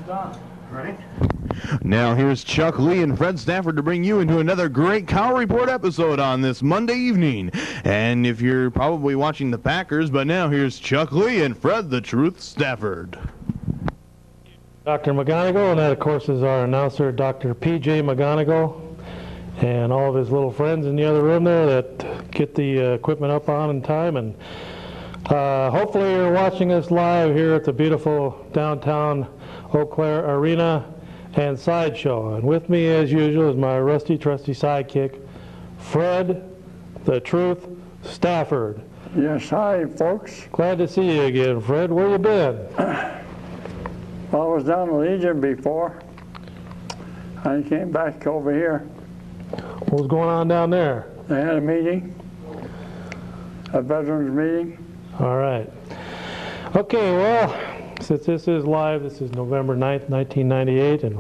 Done. Ready? Now here's Chuck Lee and Fred Stafford to bring you into another great Cow Report episode on this Monday evening. And if you're probably watching the Packers, but now here's Chuck Lee and Fred the Truth Stafford. Dr. McGonigal, and that of course is our announcer, Dr. P.J. McGonigal, and all of his little friends in the other room there that get the equipment up on in time. And hopefully you're watching us live here at the beautiful downtown Eau Claire Arena and Sideshow. And with me, as usual, is my rusty, trusty sidekick, Fred the Truth Stafford. Yes, hi, folks. Glad to see you again, Fred. Where you been? Well, I was down in Legion before. I came back over here. What was going on down there? They had a meeting, a veterans meeting. All right. Okay, well, since this is live, this is November 9th, 1998, and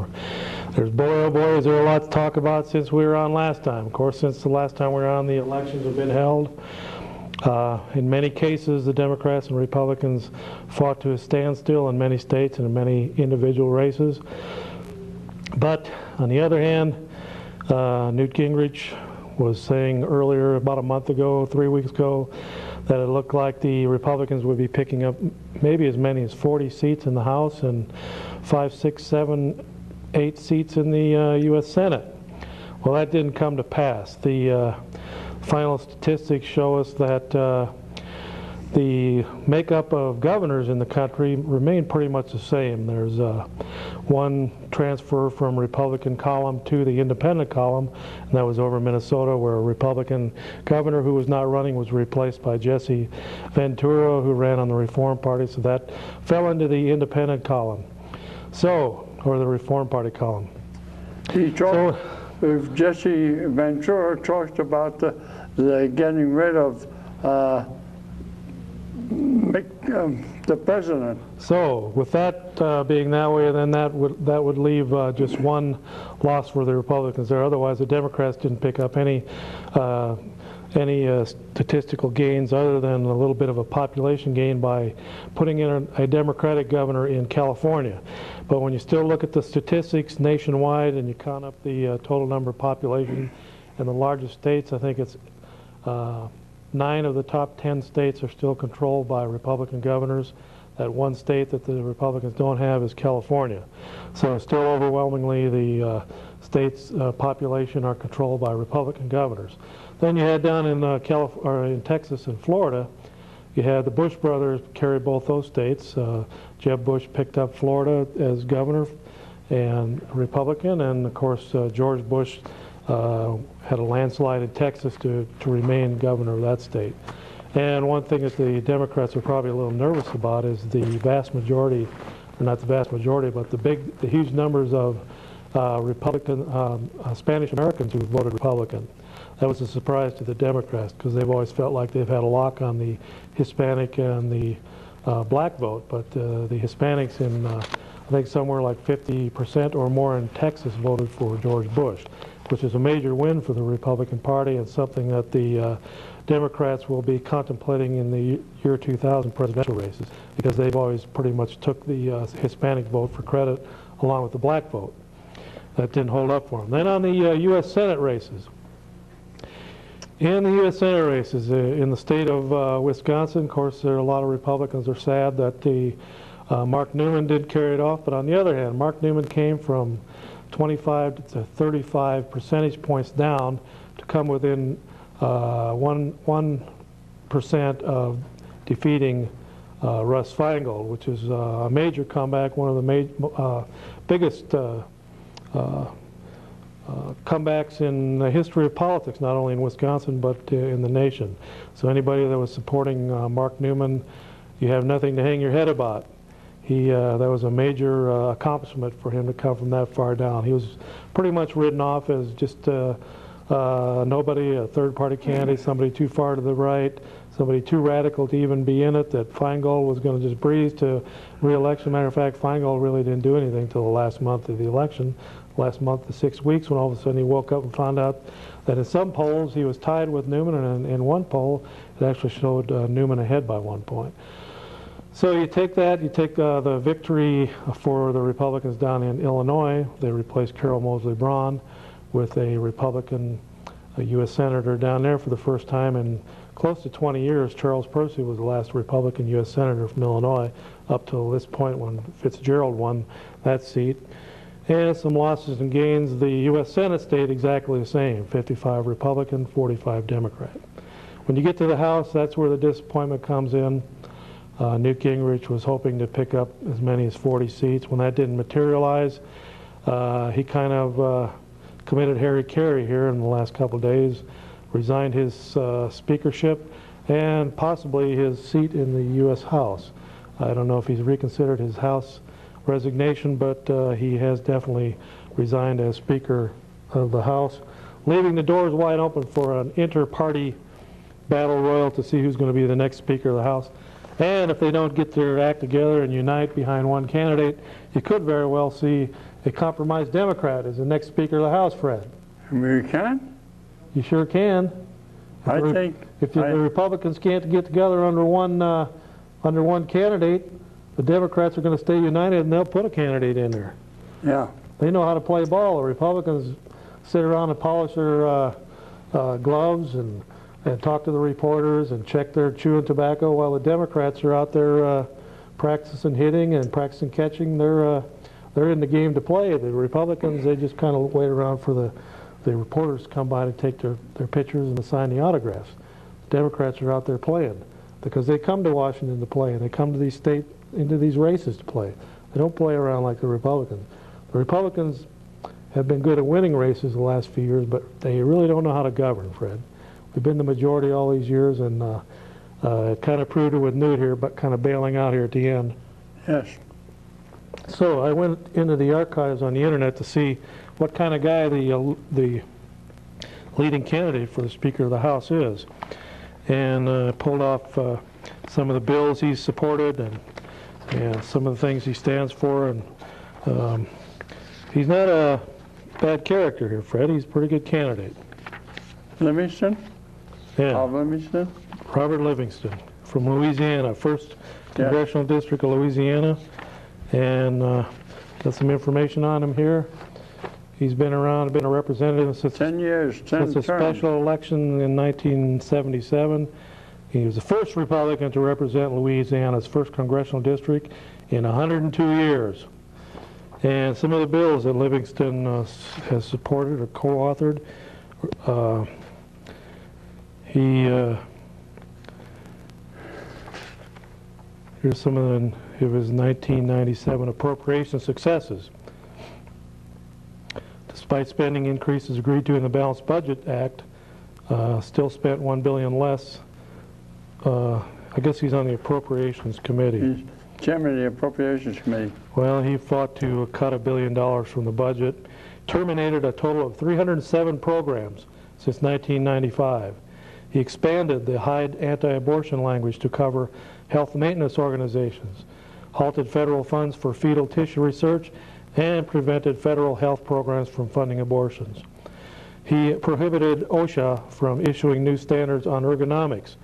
there's, boy, oh boy, is there a lot to talk about since we were on last time. Of course, since the last time we were on, the elections have been held. In many cases, the Democrats and Republicans fought to a standstill in many states and in many individual races. But on the other hand, Newt Gingrich was saying earlier, about a month ago, 3 weeks ago, that it looked like the Republicans would be picking up maybe as many as 40 seats in the House and 5, 6, 7, 8 seats in the U.S. Senate. Well, that didn't come to pass. The final statistics show us that the makeup of governors in the country remain pretty much the same. There's one transfer from Republican column to the independent column, and that was over Minnesota, where a Republican governor who was not running was replaced by Jesse Ventura, who ran on the Reform Party, so that fell into the independent column. So, or the Reform Party column. If Jesse Ventura talked about the getting rid of the president. So, with that being that way, then that would leave just one loss for the Republicans there. Otherwise, the Democrats didn't pick up any statistical gains other than a little bit of a population gain by putting in a Democratic governor in California. But when you still look at the statistics nationwide and you count up the total number of population in the largest states, I think it's 9 of the top 10 states are still controlled by Republican governors. That one state that the Republicans don't have is California. So still overwhelmingly the state's population are controlled by Republican governors. Then you had down in in Texas and Florida, you had the Bush brothers carry both those states. Jeb Bush picked up Florida as governor and Republican, and of course George Bush had a landslide in Texas to remain governor of that state. And one thing that the Democrats are probably a little nervous about is the vast majority, or not the vast majority, but the huge numbers of Spanish Americans who voted Republican. That was a surprise to the Democrats because they've always felt like they've had a lock on the Hispanic and the black vote, but the Hispanics in I think somewhere like 50% or more in Texas voted for George Bush, which is a major win for the Republican Party and something that the Democrats will be contemplating in the year 2000 presidential races, because they've always pretty much took the Hispanic vote for credit along with the black vote. That didn't hold up for them. Then on the U.S. Senate races. In the U.S. Senate races, in the state of Wisconsin, of course, there are a lot of Republicans are sad that the Mark Newman did carry it off, but on the other hand, Mark Newman came from 25 to 35 percentage points down to come within 1% of defeating Russ Feingold, which is a major comeback, one of the biggest comebacks in the history of politics, not only in Wisconsin but in the nation. So anybody that was supporting Mark Newman, you have nothing to hang your head about. That was a major accomplishment for him to come from that far down. He was pretty much written off as just nobody, a third-party candidate, somebody too far to the right, somebody too radical to even be in it, that Feingold was going to just breeze to re-election. Matter of fact, Feingold really didn't do anything until the last month of the election, last month to 6 weeks, when all of a sudden he woke up and found out that in some polls he was tied with Newman, and in one poll it actually showed Newman ahead by 1 point. So you take that, you take the victory for the Republicans down in Illinois. They replaced Carol Moseley Braun with a Republican, a U.S. Senator down there for the first time in close to 20 years. Charles Percy was the last Republican U.S. Senator from Illinois up till this point when Fitzgerald won that seat. And some losses and gains. The U.S. Senate stayed exactly the same, 55 Republican, 45 Democrat. When you get to the House, that's where the disappointment comes in. Newt Gingrich was hoping to pick up as many as 40 seats. When that didn't materialize, he kind of committed Harry Carey here in the last couple of days, resigned his speakership and possibly his seat in the U.S. House. I don't know if he's reconsidered his House resignation, but he has definitely resigned as Speaker of the House, leaving the doors wide open for an inter-party battle royal to see who's going to be the next Speaker of the House. And if they don't get their act together and unite behind one candidate, you could very well see a compromised Democrat as the next Speaker of the House, Fred. We can? You sure can. If the Republicans can't get together under one candidate, the Democrats are going to stay united and they'll put a candidate in there. Yeah. They know how to play ball. The Republicans sit around and polish their gloves and talk to the reporters and check their chewing tobacco, while the Democrats are out there practicing hitting and practicing catching. They're in the game to play. The Republicans, they just kind of wait around for the reporters to come by to take their pictures and to sign the autographs. The Democrats are out there playing because they come to Washington to play, and they come to into these races to play. They don't play around like the Republicans. The Republicans have been good at winning races the last few years, but they really don't know how to govern, Fred. We've been the majority all these years, and it kind of proved it with Newt here, but kind of bailing out here at the end. Yes. So I went into the archives on the internet to see what kind of guy the leading candidate for the Speaker of the House is, and pulled off some of the bills he's supported and some of the things he stands for. And he's not a bad character here, Fred. He's a pretty good candidate. Livingston? Yeah. Livingston? Robert Livingston from Louisiana, 1st Congressional District of Louisiana. And got some information on him here. He's been around, been a representative since 10 years, 10 since the terms. special election in 1977. He was the first Republican to represent Louisiana's 1st Congressional District in 102 years. And some of the bills that Livingston has supported or co-authored, here's some of his 1997 appropriation successes. Despite spending increases agreed to in the Balanced Budget Act, still spent $1 billion less. I guess he's on the Appropriations Committee. He's chairman of the Appropriations Committee. Well, he fought to cut $1 billion from the budget, terminated a total of 307 programs since 1995. He expanded the Hyde anti-abortion language to cover health maintenance organizations, halted federal funds for fetal tissue research, and prevented federal health programs from funding abortions. He prohibited OSHA from issuing new standards on ergonomics,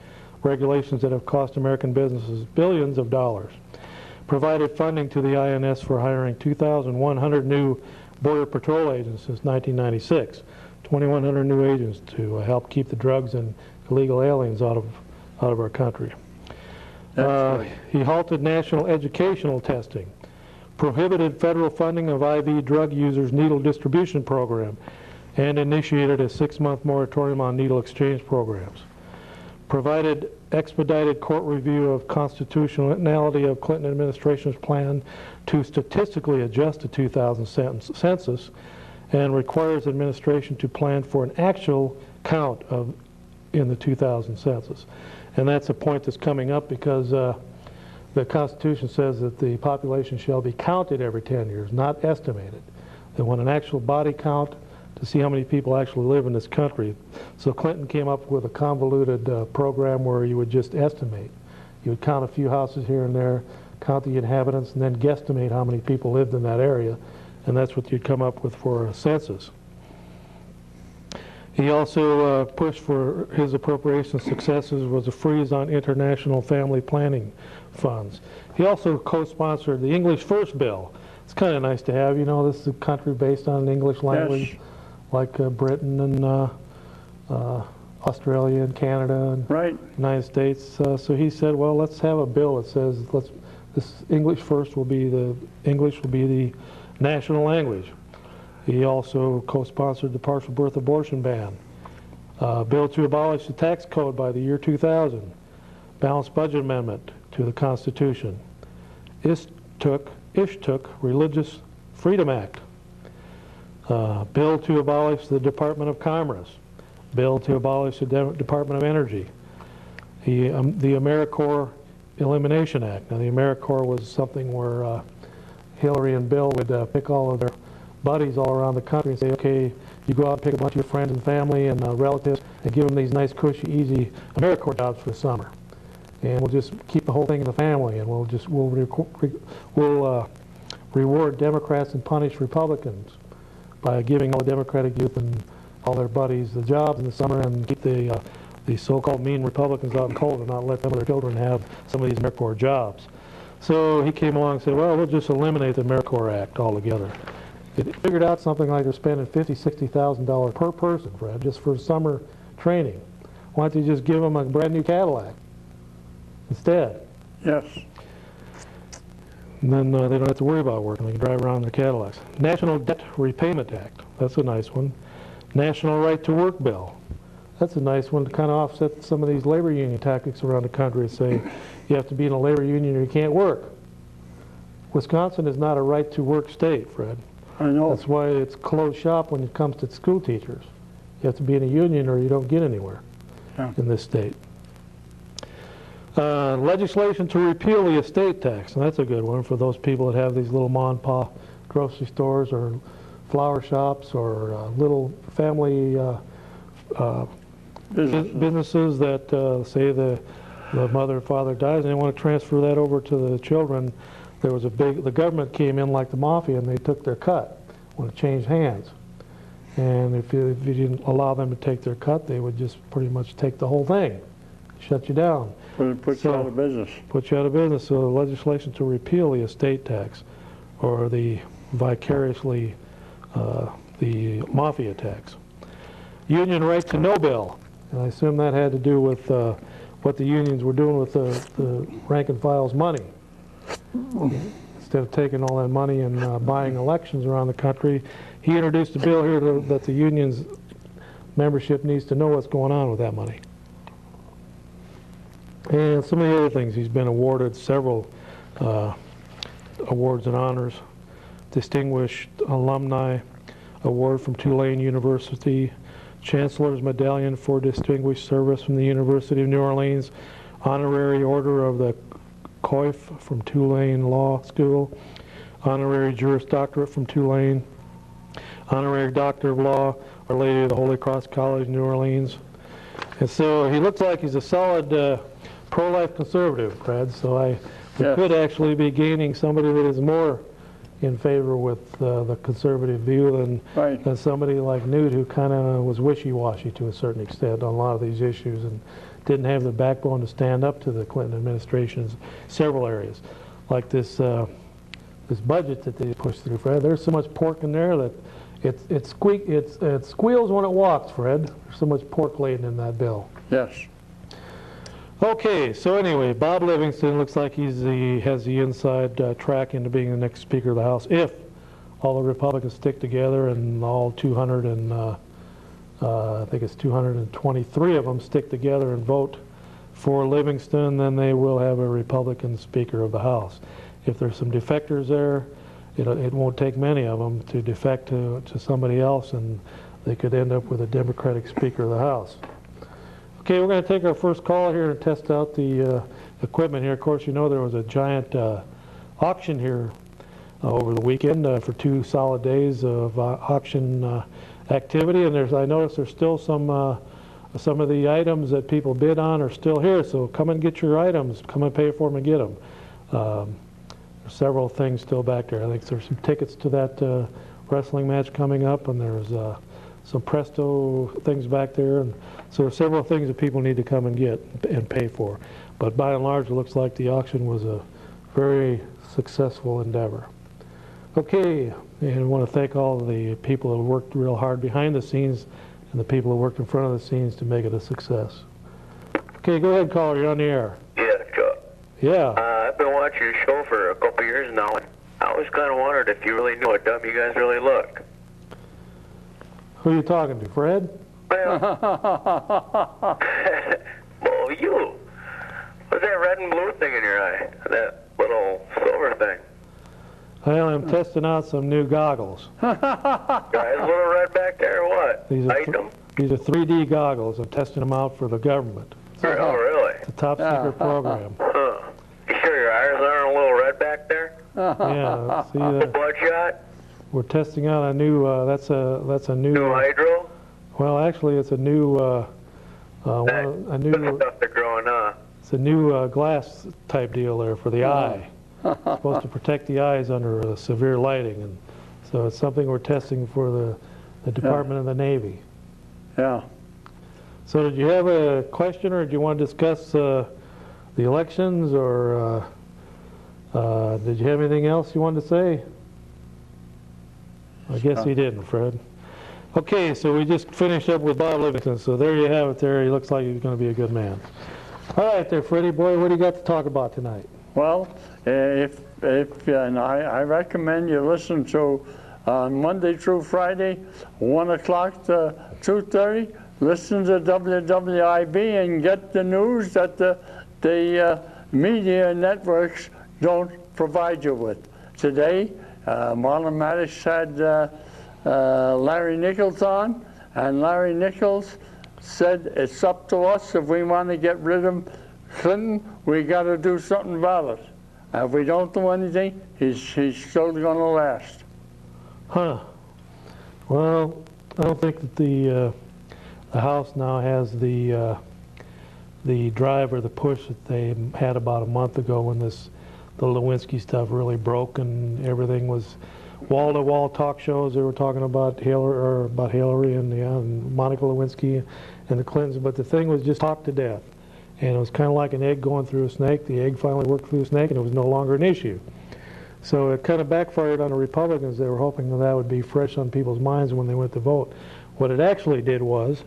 regulations that have cost American businesses billions of dollars. Provided funding to the INS for hiring 2,100 new Border Patrol agents since 1996, 2,100 new agents to help keep the drugs and illegal aliens out of our country. He halted national educational testing, prohibited federal funding of IV drug users' needle distribution program, and initiated a 6-month moratorium on needle exchange programs. Provided expedited court review of constitutionality of Clinton administration's plan to statistically adjust the 2000 census, and requires administration to plan for an actual count in the 2000 census. And that's a point that's coming up because the Constitution says that the population shall be counted every 10 years, not estimated. They want an actual body count to see how many people actually live in this country. So Clinton came up with a convoluted program where you would just estimate. You would count a few houses here and there, count the inhabitants, and then guesstimate how many people lived in that area. And that's what you'd come up with for a census. He also pushed for his appropriation successes was a freeze on international family planning funds. He also co-sponsored the English First bill. It's kind of nice to have, you know, this is a country based on an English language, Yes. like Britain and Australia and Canada and Right. United States. So he said, well, let's have a bill that says this English First will be the national language. He also co-sponsored the partial birth abortion ban. Bill to abolish the tax code by the year 2000. Balanced budget amendment to the Constitution. Ishtook Religious Freedom Act. Bill to abolish the Department of Commerce. Bill to abolish the Department of Energy. The AmeriCorps Elimination Act. Now the AmeriCorps was something where Hillary and Bill would pick all of their buddies all around the country and say, okay, you go out and pick a bunch of your friends and family and relatives and give them these nice, cushy, easy AmeriCorps jobs for the summer. And we'll just keep the whole thing in the family, and we'll reward Democrats and punish Republicans by giving all the Democratic youth and all their buddies the jobs in the summer, and keep the so-called mean Republicans out in cold and not let them or their children have some of these AmeriCorps jobs. So he came along and said, well, we'll just eliminate the AmeriCorps Act altogether. It figured out something like they're spending $50,000, $60,000 per person, Fred, just for summer training. Why don't you just give them a brand new Cadillac instead? Yes. And then they don't have to worry about working. They can drive around in their Cadillacs. National Debt Repayment Act. That's a nice one. National Right to Work Bill. That's a nice one to kind of offset some of these labor union tactics around the country and say you have to be in a labor union or you can't work. Wisconsin is not a right to work state, Fred. I know. That's why it's closed shop when it comes to school teachers. You have to be in a union or you don't get anywhere in this state. Legislation to repeal the estate tax, and that's a good one for those people that have these little mom and pop grocery stores or flower shops or little family businesses that say the mother or father dies and they want to transfer that over to the children. There was the government came in like the mafia and they took their cut when it changed hands. And if you didn't allow them to take their cut, they would just pretty much take the whole thing, shut you down. Put you out of business. Put you out of business. So legislation to repeal the estate tax, or the vicariously the mafia tax. Union right to know bill. And I assume that had to do with what the unions were doing with the rank and file's money. Instead of taking all that money and buying elections around the country, he introduced a bill here that the union's membership needs to know what's going on with that money. And some of the other things, he's been awarded several awards and honors. Distinguished Alumni Award from Tulane University, Chancellor's Medallion for Distinguished Service from the University of New Orleans, Honorary Order of the Coif from Tulane Law School, Honorary Juris Doctorate from Tulane, Honorary Doctor of Law, Our Lady of the Holy Cross College, New Orleans. And so he looks like he's a solid pro-life conservative, Fred, so we could actually be gaining somebody that is more in favor with the conservative view than somebody like Newt, who kind of was wishy-washy to a certain extent on a lot of these issues and didn't have the backbone to stand up to the Clinton administration's several areas, like this budget that they pushed through, Fred. There's so much pork in there that it squeals when it walks, Fred. There's so much pork laden in that bill. Yes. Okay, so anyway, Bob Livingston looks like he has the inside track into being the next Speaker of the House if all the Republicans stick together and all 200 and I think it's 223 of them stick together and vote for Livingston, then they will have a Republican Speaker of the House. If there's some defectors there, it won't take many of them to defect to somebody else, and they could end up with a Democratic Speaker of the House. Okay, we're going to take our first call here and test out the equipment here. Of course, you know there was a giant auction here over the weekend for 2 solid days of auction activity, and I noticed there's still some of the items that people bid on are still here. So come and get your items. Come and pay for them and get them. There's several things still back there. I think there's some tickets to that wrestling match coming up, and there's some Presto things back there, and so there's several things that people need to come and get and pay for. But by and large, it looks like the auction was a very successful endeavor. Okay, and I want to thank all the people who worked real hard behind the scenes and the people who worked in front of the scenes to make it a success. Okay, go ahead, caller. You're on the air. Yeah, Chuck. Yeah. I've been watching your show for a couple years now, and I always kind of wondered if you really knew how dumb you guys really look. Who are you talking to, Fred? Well, well, you. What's that red and blue thing in your eye? That little silver thing. Well, I'm testing out some new goggles. Guys, a little red back there or what? These are, Item? these are 3D goggles. I'm testing them out for the government. Oh, really? It's a top secret program. Huh. You sure your eyes aren't a little red back there? Yeah, see, Bloodshot? we're testing out a new. That's a new. New hydro? Well, actually, it's a new. A new. Stuff they're growing up. It's a new glass type deal there for the eye. It's supposed to protect the eyes under severe lighting, and so it's something we're testing for the Department of the Navy. Yeah. So did you have a question, or do you want to discuss the elections, or did you have anything else you wanted to say? I guess you didn't, Fred. Okay, so we just finished up with Bob Livingston, so there you have it there. He looks like he's going to be a good man. All right there, Freddie boy, what do you got to talk about tonight? Well, and I recommend you listen to Monday through Friday, 1 o'clock to 2:30. Listen to WWIB and get the news that the media networks don't provide you with. Today, Marlon Maddox had Larry Nichols on, and Larry Nichols said it's up to us if we want to get rid of Clinton, we got to do something about it. If we don't do anything, he's still going to last. Huh. Well, I don't think that the House now has the drive or the push that they had about a month ago when the Lewinsky stuff really broke and everything was wall-to-wall talk shows. They were talking about Hillary and Monica Lewinsky and the Clintons, but the thing was just talked to death. And it was kind of like an egg going through a snake. The egg finally worked through the snake, and it was no longer an issue. So it kind of backfired on the Republicans. They were hoping that would be fresh on people's minds when they went to vote. What it actually did was,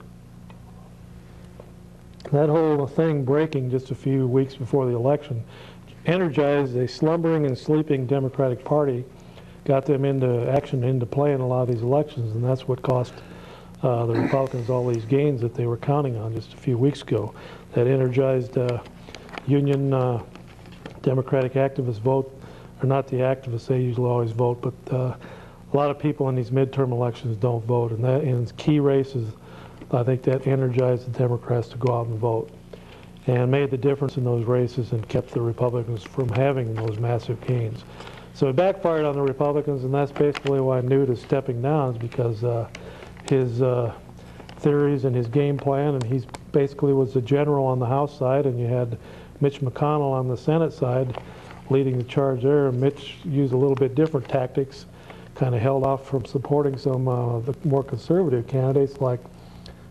that whole thing breaking just a few weeks before the election energized a slumbering and sleeping Democratic Party, got them into action, into play in a lot of these elections, and that's what cost the Republicans all these gains that they were counting on just a few weeks ago. That energized union Democratic activists vote, or not the activists, they usually always vote, but a lot of people in these midterm elections don't vote, and that in key races, I think that energized the Democrats to go out and vote, and made the difference in those races and kept the Republicans from having those massive gains. So it backfired on the Republicans, and that's basically why Newt is stepping down, is because his theories and his game plan, and he's basically was the general on the House side, and you had Mitch McConnell on the Senate side leading the charge there. And Mitch used a little bit different tactics, kind of held off from supporting some the more conservative candidates like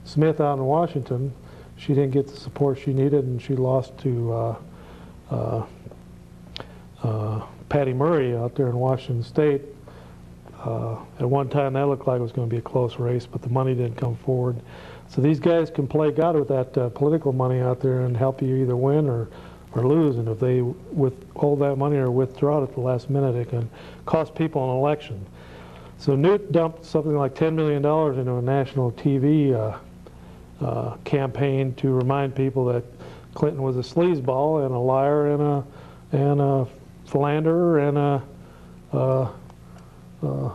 Smith out in Washington. She didn't get the support she needed, and she lost to Patty Murray out there in Washington State. At one time, that looked like it was going to be a close race, but the money didn't come forward. So these guys can play God with that political money out there and help you either win or lose. And if they withhold that money or withdraw it at the last minute, it can cost people an election. So Newt dumped something like $10 million into a national TV campaign to remind people that Clinton was a sleazeball and a liar and a philanderer and a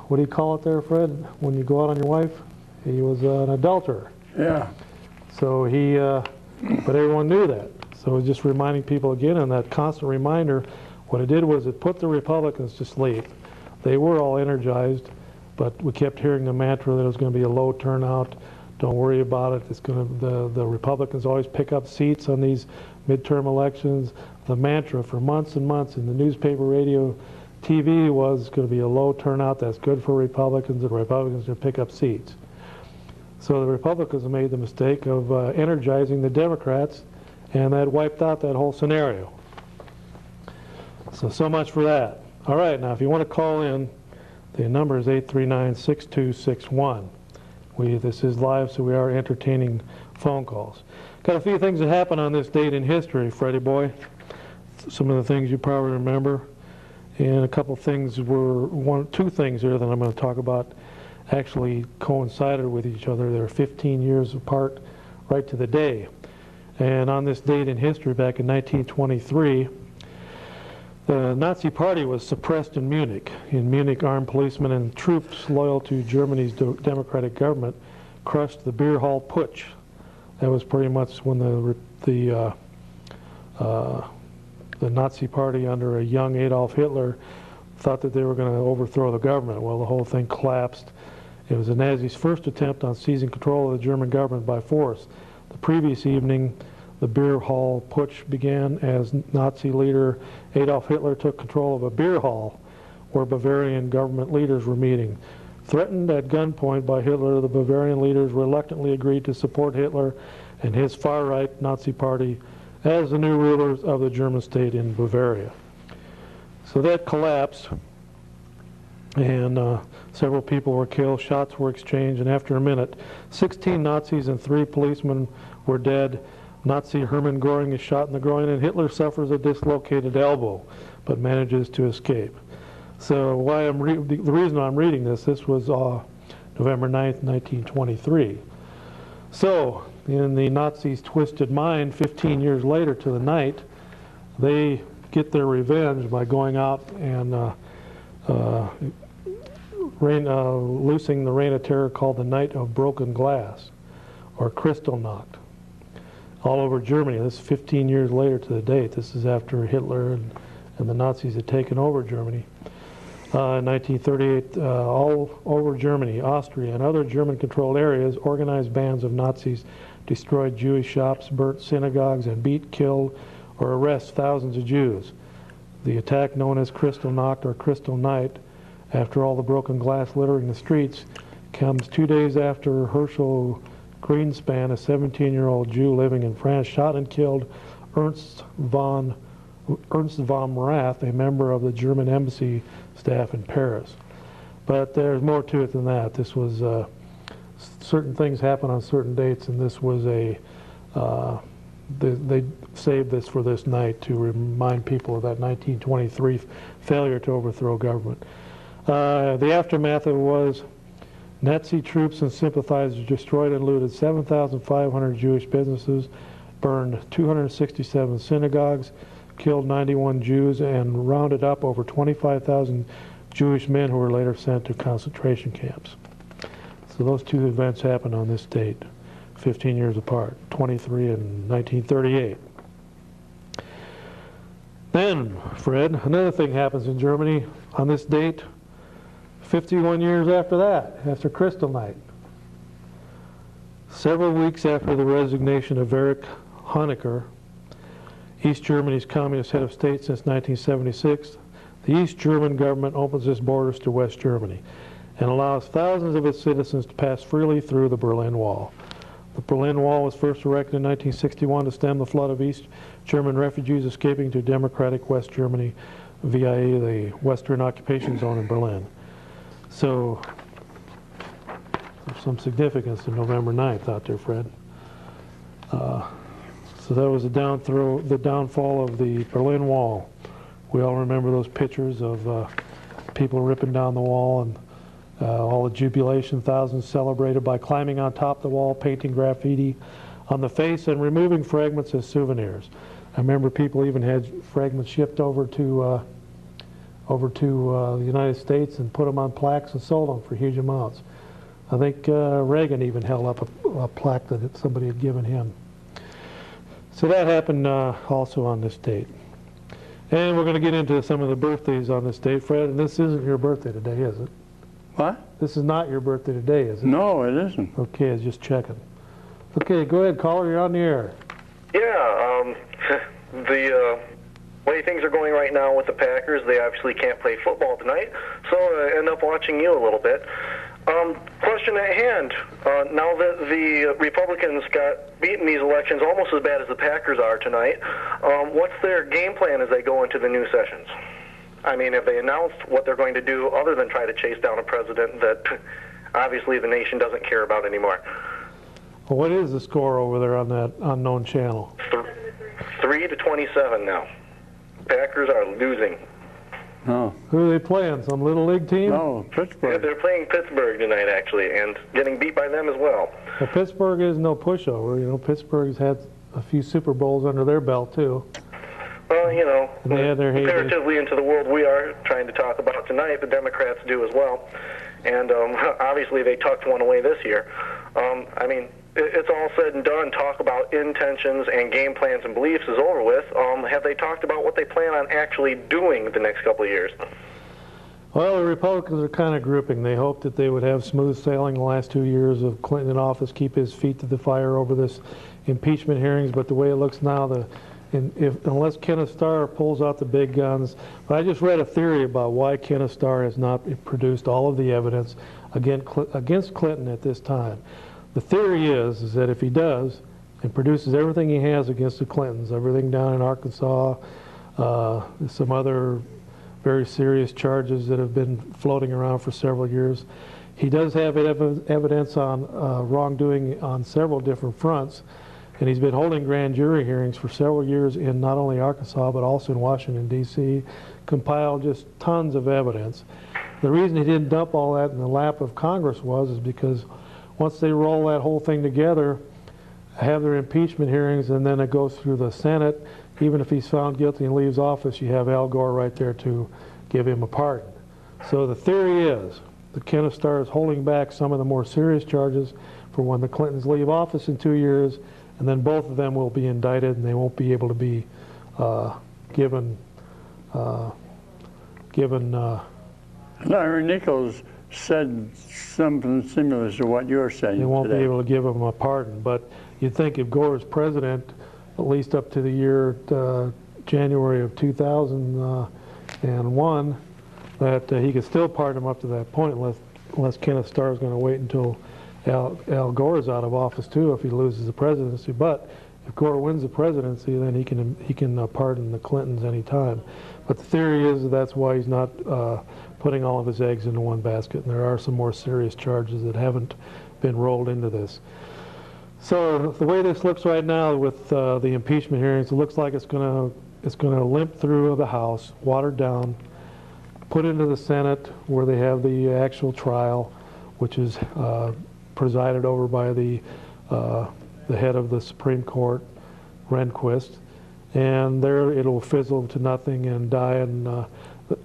what do you call it there, Fred, when you go out on your wife? He was an adulterer. Yeah. So but everyone knew that. So it was just reminding people again, and that constant reminder, what it did was it put the Republicans to sleep. They were all energized, but we kept hearing the mantra that it was going to be a low turnout. Don't worry about it. It's going to, the Republicans always pick up seats on these midterm elections. The mantra for months and months in the newspaper, radio, TV was going to be a low turnout. That's good for Republicans. The Republicans are going to pick up seats. So the Republicans made the mistake of energizing the Democrats and that wiped out that whole scenario. So much for that. All right, now if you want to call in, the number is 839-6261. This is live, so we are entertaining phone calls. Got a few things that happened on this date in history, Freddie boy. Some of the things you probably remember, and a couple things two things here that I'm going to talk about actually coincided with each other. They're 15 years apart, right to the day. And on this date in history, back in 1923, the Nazi Party was suppressed in Munich. In Munich, armed policemen and troops loyal to Germany's democratic government crushed the beer hall putsch. That was pretty much when the Nazi Party under a young Adolf Hitler thought that they were going to overthrow the government. Well, the whole thing collapsed. It was the Nazis' first attempt on seizing control of the German government by force. The previous evening, the beer hall putsch began as Nazi leader Adolf Hitler took control of a beer hall where Bavarian government leaders were meeting. Threatened at gunpoint by Hitler, the Bavarian leaders reluctantly agreed to support Hitler and his far-right Nazi Party as the new rulers of the German state in Bavaria. So that collapsed, and several people were killed, shots were exchanged, and after a minute, 16 Nazis and 3 policemen were dead. Nazi Hermann Göring is shot in the groin, and Hitler suffers a dislocated elbow, but manages to escape. So the reason I'm reading this was November 9th, 1923. So, in the Nazis' twisted mind, 15 years later to the night, they get their revenge by going out and loosing the reign of terror called the Night of Broken Glass, or Kristallnacht, all over Germany. This is 15 years later to the date. This is after Hitler and the Nazis had taken over Germany. In 1938, all over Germany, Austria, and other German-controlled areas, organized bands of Nazis destroyed Jewish shops, burnt synagogues, and beat, killed, or arrested thousands of Jews. The attack, known as Kristallnacht or Crystal Night, after all the broken glass littering the streets, comes 2 days after Herschel Greenspan, a 17-year-old Jew living in France, shot and killed Ernst von Rath, a member of the German embassy staff in Paris. But there's more to it than that. This was certain things happen on certain dates, and this was they saved this for this night to remind people of that 1923 failure to overthrow government. The aftermath of it was Nazi troops and sympathizers destroyed and looted 7,500 Jewish businesses, burned 267 synagogues, killed 91 Jews, and rounded up over 25,000 Jewish men who were later sent to concentration camps. So those two events happened on this date, 15 years apart, 23 and 1938. Then, Fred, another thing happens in Germany on this date, 51 years after that, after Kristallnacht. Several weeks after the resignation of Erich Honecker, East Germany's communist head of state since 1976, the East German government opens its borders to West Germany and allows thousands of its citizens to pass freely through the Berlin Wall. The Berlin Wall was first erected in 1961 to stem the flood of East German refugees escaping to democratic West Germany via the Western occupation zone in Berlin. So, there's some significance to November 9th out there, Fred. So that was the downfall of the Berlin Wall. We all remember those pictures of people ripping down the wall and all the jubilation, thousands celebrated by climbing on top of the wall, painting graffiti on the face, and removing fragments as souvenirs. I remember people even had fragments shipped over to the United States and put them on plaques and sold them for huge amounts. I think Reagan even held up a plaque that somebody had given him. So that happened also on this date. And we're going to get into some of the birthdays on this date, Fred, and this isn't your birthday today, is it? What? This is not your birthday today, is it? No, it isn't. Okay, I was just checking. Okay, go ahead, caller, you're on the air. Yeah, the way things are going right now with the Packers, they obviously can't play football tonight, so I end up watching you a little bit. Question at hand. Now that the Republicans got beaten these elections almost as bad as the Packers are tonight, what's their game plan as they go into the new sessions? I mean, have they announced what they're going to do other than try to chase down a president that obviously the nation doesn't care about anymore? Well, what is the score over there on that unknown channel? 3-27 now. Packers are losing. No, Who are they playing? Some little league team? no, Yeah, Pittsburgh. they're playing Pittsburgh tonight, actually, and getting beat by them as well. Well, Pittsburgh is no pushover. You know, Pittsburgh's had a few Super Bowls under their belt, too. Well, you know, They had their heyday. comparatively into the world we are trying to talk about tonight, the Democrats do as well. And obviously they tucked one away this year. I mean, it's all said and done. Talk about intentions and game plans and beliefs is over with. Have they talked about what they plan on actually doing the next couple of years? Well, the Republicans are kind of grouping. They hoped that they would have smooth sailing the last 2 years of Clinton in office, keep his feet to the fire over this impeachment hearings. But the way it looks now, unless Kenneth Starr pulls out the big guns. But I just read a theory about why Kenneth Starr has not produced all of the evidence against Clinton at this time. The theory is that if he does and produces everything he has against the Clintons, everything down in Arkansas, some other very serious charges that have been floating around for several years, he does have evidence on wrongdoing on several different fronts. And he's been holding grand jury hearings for several years in not only Arkansas, but also in Washington, D.C., compiled just tons of evidence. The reason he didn't dump all that in the lap of Congress is because once they roll that whole thing together, have their impeachment hearings, and then it goes through the Senate, even if he's found guilty and leaves office, you have Al Gore right there to give him a pardon. So the theory is that Kenneth Starr is holding back some of the more serious charges for when the Clintons leave office in 2 years, and then both of them will be indicted, and they won't be able to be given. Larry Nichols said something similar to what you're saying They won't today. be able to give him a pardon. But you'd think if Gore is president, at least up to the year January of 2001, that he could still pardon him up to that point, unless Kenneth Starr is going to wait until Al Gore is out of office too if he loses the presidency. But if Gore wins the presidency, then he can pardon the Clintons any time. But the theory is that's why he's not putting all of his eggs into one basket. And there are some more serious charges that haven't been rolled into this. So the way this looks right now with the impeachment hearings, it looks like it's going to limp through the House, watered down, put into the Senate where they have the actual trial, which is presided over by the head of the Supreme Court, Rehnquist, and there it'll fizzle to nothing and die, and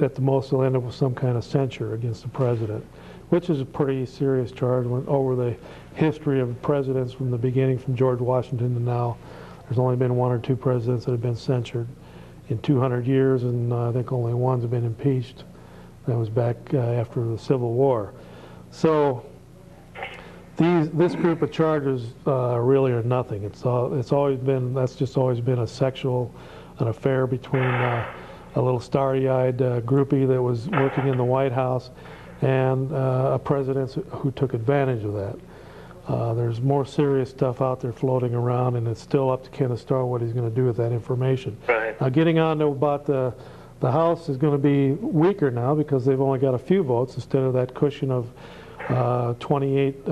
at the most they'll end up with some kind of censure against the president, which is a pretty serious charge over the history of presidents from the beginning, from George Washington to now. There's only been 1 or 2 presidents that have been censured in 200 years, and I think only one's been impeached. That was back after the Civil War. So this group of charges really are nothing. That's just always been an affair between a little starry-eyed groupie that was working in the White House and a president who took advantage of that. There's more serious stuff out there floating around, and it's still up to Kenneth Starr what he's going to do with that information. Right. Now, getting on to about the House is going to be weaker now because they've only got a few votes instead of that cushion of 228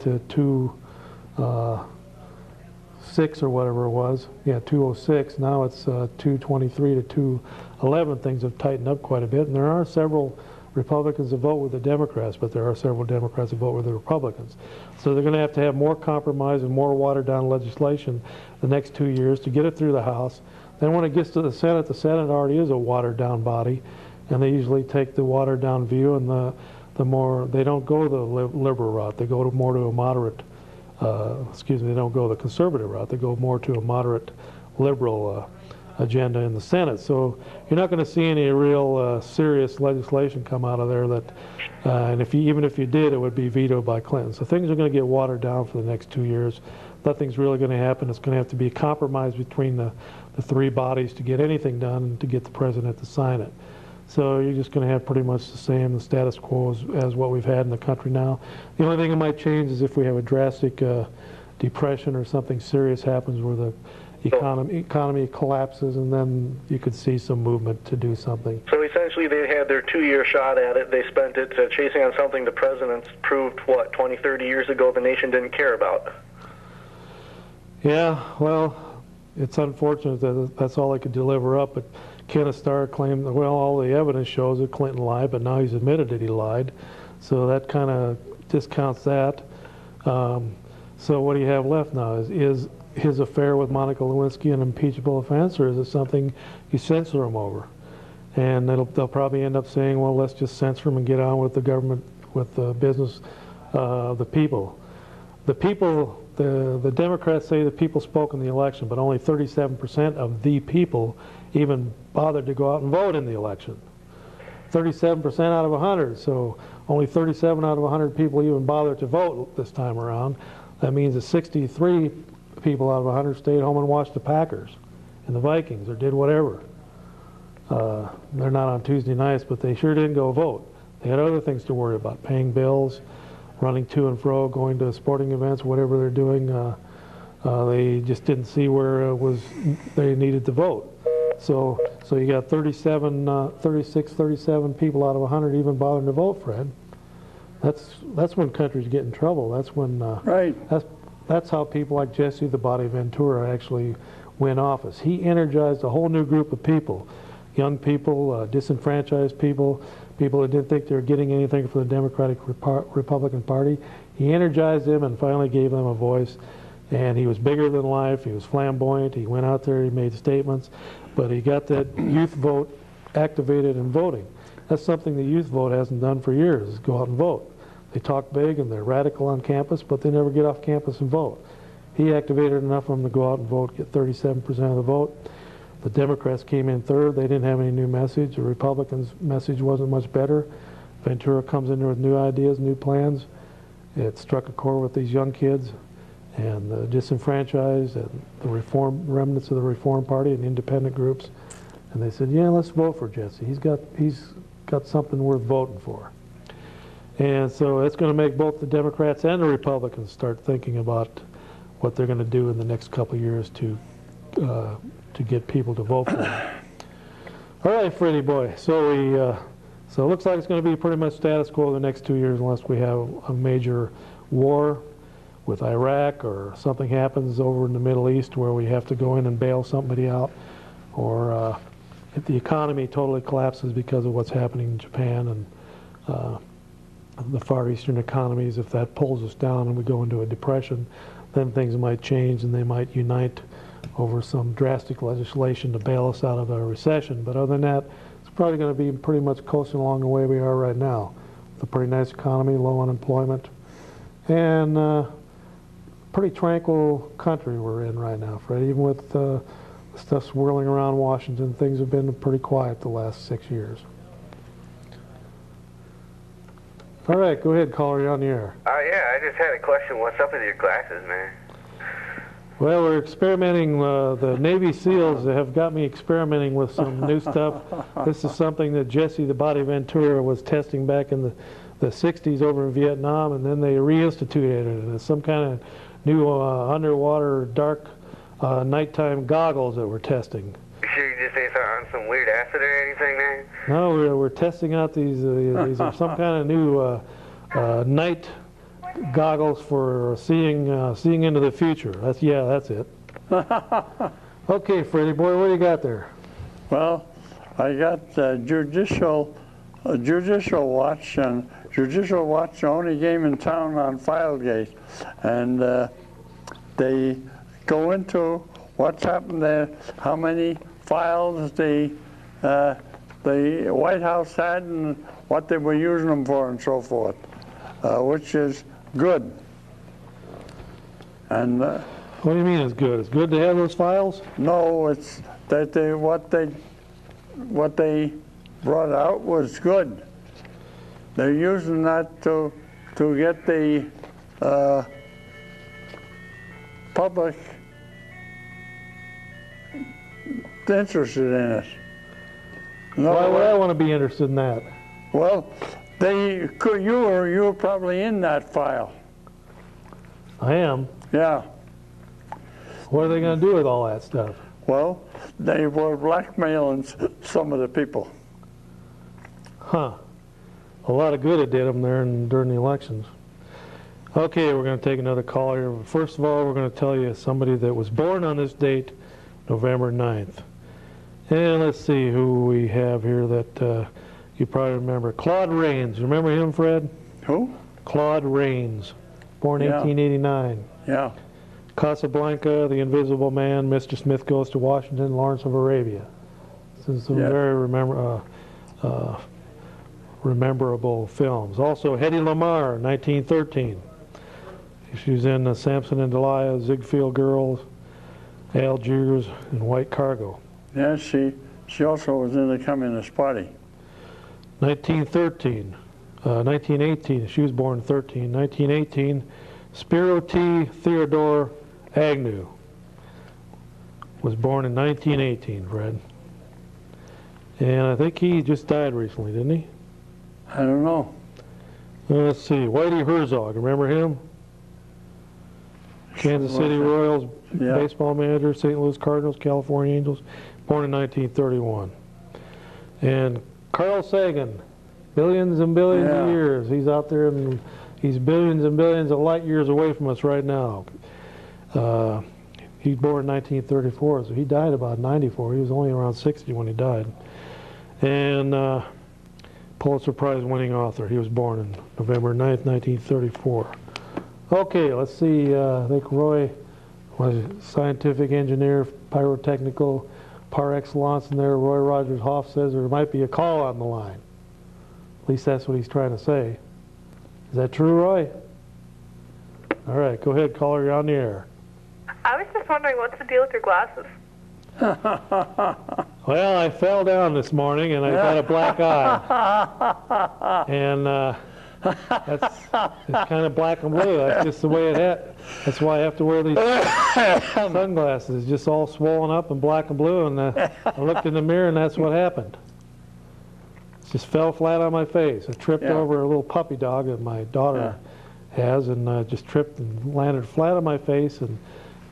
to 206 or whatever it was. Yeah, 206. Now it's 223 to 211. Things have tightened up quite a bit, and there are several Republicans that vote with the Democrats, but there are several Democrats that vote with the Republicans. So they're going to have more compromise and more watered-down legislation the next 2 years to get it through the House. Then when it gets to the Senate already is a watered-down body, and they usually take the watered-down view, and they don't go the liberal route. They go more to a moderate, they don't go the conservative route. They go more to a moderate liberal agenda in the Senate. So you're not going to see any real serious legislation come out of there and even if you did, it would be vetoed by Clinton. So things are going to get watered down for the next 2 years. Nothing's really going to happen. It's going to have to be a compromise between the three bodies to get anything done and to get the president to sign it. So you're just going to have pretty much the status quo as what we've had in the country now. The only thing that might change is if we have a drastic depression or something serious happens where the economy collapses, and then you could see some movement to do something. So essentially they had their 2-year shot at it. They spent it chasing on something the presidents proved, 20, 30 years ago the nation didn't care about. Yeah, well, it's unfortunate that that's all they could deliver up, but Kenneth Starr claimed, well, all the evidence shows that Clinton lied, but now he's admitted that he lied. So that kind of discounts that. So what do you have left now? Is his affair with Monica Lewinsky an impeachable offense, or is it something you censor him over? And they'll probably end up saying, well, let's just censor him and get on with the government, with the business, the people. The Democrats say the people spoke in the election, but only 37% of the people even bothered to go out and vote in the election. 37% out of 100, so only 37 out of 100 people even bothered to vote this time around. That means that 63 people out of 100 stayed home and watched the Packers and the Vikings or did whatever. They're not on Tuesday nights, but they sure didn't go vote. They had other things to worry about, paying bills, running to and fro, going to sporting events, whatever they're doing. They just didn't see where they needed to vote. So you got 36, 37 people out of 100 even bothering to vote, Fred. That's when countries get in trouble. That's when Right. That's how people like Jesse the Body Ventura actually win office. He energized a whole new group of people, young people, disenfranchised people, people that didn't think they were getting anything from the Democratic Republican Party. He energized them and finally gave them a voice. And he was bigger than life. He was flamboyant. He went out there. He made statements. But he got that youth vote activated and voting. That's something the youth vote hasn't done for years, is go out and vote. They talk big and they're radical on campus, but they never get off campus and vote. He activated enough of them to go out and vote, get 37% of the vote. The Democrats came in third. They didn't have any new message. The Republicans' message wasn't much better. Ventura comes in there with new ideas, new plans. It struck a chord with these young kids and the disenfranchised and the remnants of the Reform Party and independent groups. And they said, yeah, let's vote for Jesse. He's got something worth voting for. And so it's going to make both the Democrats and the Republicans start thinking about what they're going to do in the next couple of years to get people to vote for them. All right, Freddie boy. So it looks like it's going to be pretty much status quo the next 2 years unless we have a major war with Iraq or something happens over in the Middle East where we have to go in and bail somebody out, or if the economy totally collapses because of what's happening in Japan and the Far Eastern economies. If that pulls us down and we go into a depression, then things might change and they might unite over some drastic legislation to bail us out of a recession. But other than that, it's probably going to be pretty much coasting along the way we are right now. It's a pretty nice economy, low unemployment, and pretty tranquil country we're in right now, Fred. Even with the stuff swirling around Washington, things have been pretty quiet the last 6 years. All right, go ahead, caller, you're on the air. Yeah, I just had a question. What's up with your glasses, man? Well, we're experimenting. The Navy SEALs have got me experimenting with some new stuff. This is something that Jesse the Body Ventura was testing back in the 60s over in Vietnam, and then they reinstituted it. It's some kind of new underwater dark nighttime goggles that we're testing. You sure you just ain't on some weird acid or anything, man? No, we're testing out these are some kind of new night goggles for seeing into the future. That's it. Okay, Freddie boy, what do you got there? Well, I got Judicial Watch, and Judicial Watch, the only game in town on Filegate, and they go into what's happened there, how many files the White House had, and what they were using them for, and so forth, which is good. And what do you mean it's good? It's good to have those files? no, it's that what they brought out was good. They're using that to get the public interested in it. No, Why would I want to be interested in that? Well, you were probably in that file. I am. Yeah. What are they going to do with all that stuff? Well, they were blackmailing some of the people. Huh. A lot of good it did them there during the elections. Okay, we're going to take another call here. First of all, we're going to tell you somebody that was born on this date, November 9th. And let's see who we have here that you probably remember. Claude Rains. Remember him, Fred? Who? Claude Rains. Born Yeah. 1889. Yeah. Casablanca, The Invisible Man, Mr. Smith Goes to Washington, Lawrence of Arabia. This is some Yeah. very rememberable films. Also, Hedy Lamarr, 1913. She was in Samson and Delilah, Ziegfeld Girls, Algiers, and White Cargo. Yeah, she also was in the Communist Party. 1918, she was born in 13. 1918, Spiro T. Theodore Agnew was born in 1918, Fred. And I think he just died recently, didn't he? I don't know. Let's see, Whitey Herzog, remember him? Kansas City Royals Yeah. baseball manager, St. Louis Cardinals, California Angels, born in 1931. And Carl Sagan, billions and billions of Yeah. years. He's out there and he's billions and billions of light years away from us right now. He's born in 1934, so he died about 94. He was only around 60 when he died. And Pulitzer Prize winning author. He was born on November 9th, 1934. Okay, let's see. I think Roy was a scientific engineer, pyrotechnical par excellence in there. Roy Rogers Hoff says there might be a call on the line. At least that's what he's trying to say. Is that true, Roy? All right, go ahead, caller. You're on the air. I was just wondering, what's the deal with your glasses? Well, I fell down this morning and I got a black eye. And it's kind of black and blue. That's just the way it is. That's why I have to wear these sunglasses. It's just all swollen up and black and blue. And I looked in the mirror and that's what happened. It just fell flat on my face. I tripped over a little puppy dog that my daughter has, and just tripped and landed flat on my face.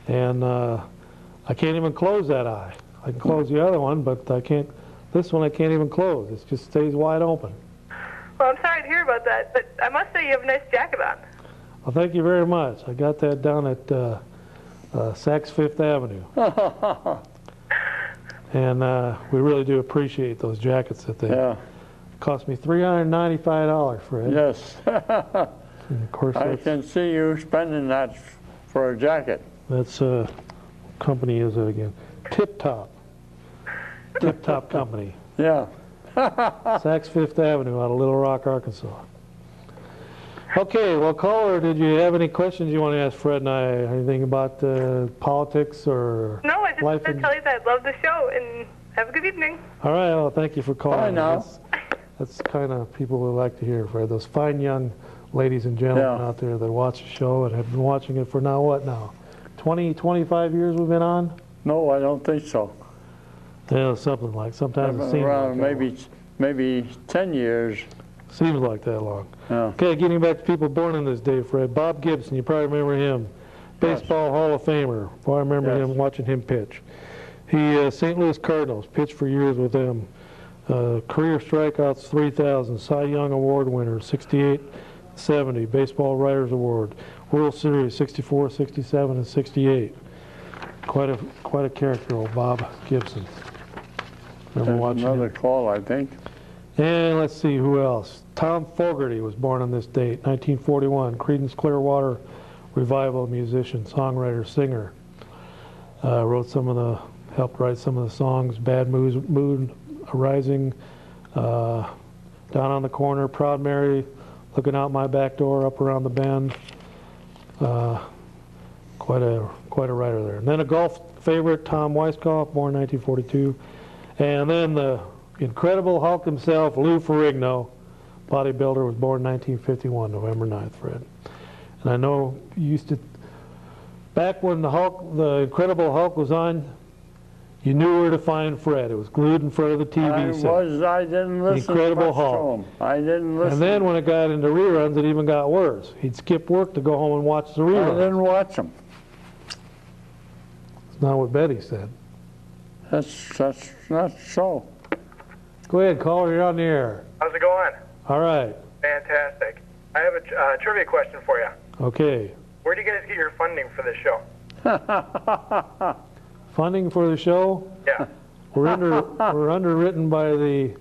And I can't even close that eye. I can close the other one, but I can't. This one I can't even close. It just stays wide open. Well, I'm sorry to hear about that, but I must say you have a nice jacket on. Well, thank you very much. I got that down at Saks Fifth Avenue. And we really do appreciate those jackets that they cost me $395, Fred. Yes. And of course, I can see you spending that for a jacket. that's company is it again? Tip Top. Tip Top Company. Yeah. Saks Fifth Avenue out of Little Rock, Arkansas. Okay, well, caller, did you have any questions you want to ask Fred and I? Anything about politics or No, I just life? wanted to tell you that I love the show, and have a good evening. All right, well, thank you for calling. Bye now. That's kind of people we like to hear, Fred. Those fine young ladies and gentlemen out there that watch the show and have been watching it for now, what now? 20, 25 years we've been on? No, I don't think so. Yeah, something like. Sometimes it seems Around like maybe 10 years. seems like that long. Yeah. Okay, getting back to people born on this day, Fred. Bob Gibson, you probably remember him. Baseball Hall of Famer. Boy, I remember him, watching him pitch. He, St. Louis Cardinals, pitched for years with them. Career strikeouts, 3,000. Cy Young Award winner, 68, 70. Baseball Writers Award. World Series, 64, 67, and 68. Quite a character, old Bob Gibson. Remember watching Another him. call, I think. And let's see, who else? Tom Fogerty was born on this date, 1941. Creedence Clearwater Revival musician, songwriter, singer. Helped write some of the songs, Bad Mood Arising, Down on the Corner, Proud Mary, Looking Out My Back Door, Up Around the Bend. Quite a writer there. And then a golf favorite, Tom Weiskopf, born 1942. And then the Incredible Hulk himself, Lou Ferrigno, bodybuilder, was born 1951, November 9th, Fred. And I know you used to, back when the Incredible Hulk was on, You knew where to find Fred. It was glued in front of the TV set. I didn't listen Incredible much Hulk. to him. I didn't listen. And then when it got into reruns, it even got worse. He'd skip work to go home and watch the I reruns. didn't watch them. It's not what Betty said. That's not so. Go ahead, caller. You're on the air. How's it going? All right. Fantastic. I have a trivia question for you. Okay. Where do you guys get your funding for this show? Funding for the show? Yeah. We're underwritten by the